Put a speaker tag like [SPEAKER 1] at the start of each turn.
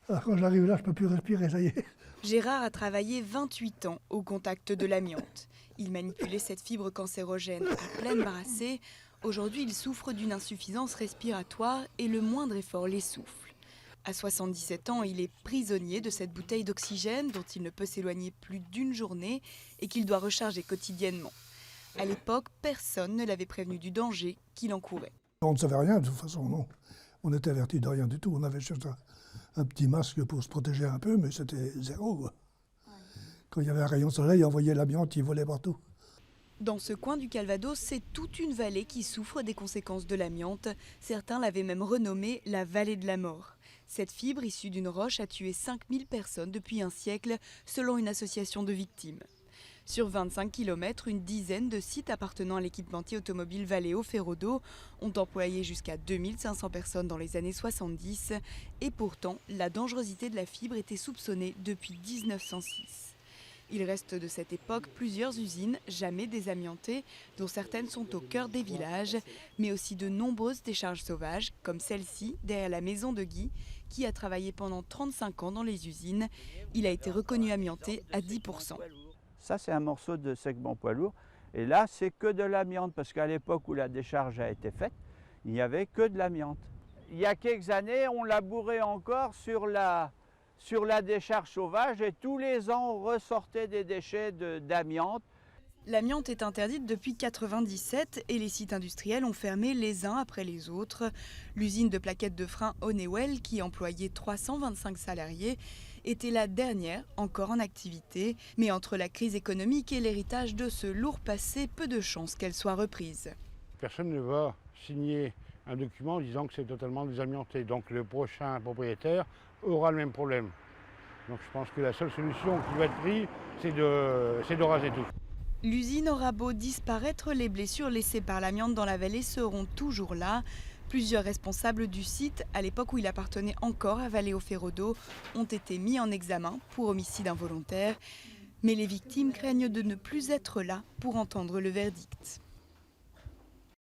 [SPEAKER 1] Alors quand j'arrive là, je ne peux plus respirer, ça y est.
[SPEAKER 2] Gérard a travaillé 28 ans au contact de l'amiante. Il manipulait cette fibre cancérogène à pleine brassée. Aujourd'hui, il souffre d'une insuffisance respiratoire et le moindre effort l'essouffle. À 77 ans, il est prisonnier de cette bouteille d'oxygène dont il ne peut s'éloigner plus d'une journée et qu'il doit recharger quotidiennement. À l'époque, personne ne l'avait prévenu du danger qu'il encourait.
[SPEAKER 1] On ne savait rien de toute façon, non. On n'était averti de rien du tout. On avait juste un petit masque pour se protéger un peu, mais c'était zéro, quoi. Quand il y avait un rayon de soleil, on voyait l'amiante, il volait partout.
[SPEAKER 2] Dans ce coin du Calvados, c'est toute une vallée qui souffre des conséquences de l'amiante. Certains l'avaient même renommée la vallée de la mort. Cette fibre issue d'une roche a tué 5000 personnes depuis un siècle, selon une association de victimes. Sur 25 km, une dizaine de sites appartenant à l'équipementier automobile Valeo Ferrodo ont employé jusqu'à 2500 personnes dans les années 70. Et pourtant, la dangerosité de la fibre était soupçonnée depuis 1906. Il reste de cette époque plusieurs usines jamais désamiantées, dont certaines sont au cœur des villages, mais aussi de nombreuses décharges sauvages, comme celle-ci, derrière la maison de Guy, qui a travaillé pendant 35 ans dans les usines. Il a été reconnu amianté à 10%.
[SPEAKER 3] Ça, c'est un morceau de segment poids lourd. Et là, c'est que de l'amiante, parce qu'à l'époque où la décharge a été faite, il n'y avait que de l'amiante. Il y a quelques années, on labourait encore sur la décharge sauvage et tous les ans, on ressortait des déchets d'amiante.
[SPEAKER 2] L'amiante est interdite depuis 1997 et les sites industriels ont fermé les uns après les autres. L'usine de plaquettes de frein Honeywell, qui employait 325 salariés, était la dernière encore en activité. Mais entre la crise économique et l'héritage de ce lourd passé, peu de chances qu'elle soit reprise.
[SPEAKER 4] Personne ne va signer un document disant que c'est totalement désamianté. Donc le prochain propriétaire aura le même problème. Donc je pense que la seule solution qui va être prise, c'est de raser tout.
[SPEAKER 2] L'usine aura beau disparaître, les blessures laissées par l'amiante dans la vallée seront toujours là. Plusieurs responsables du site, à l'époque où il appartenait encore à Valeo Ferrodo, ont été mis en examen pour homicide involontaire. Mais les victimes craignent de ne plus être là pour entendre le verdict.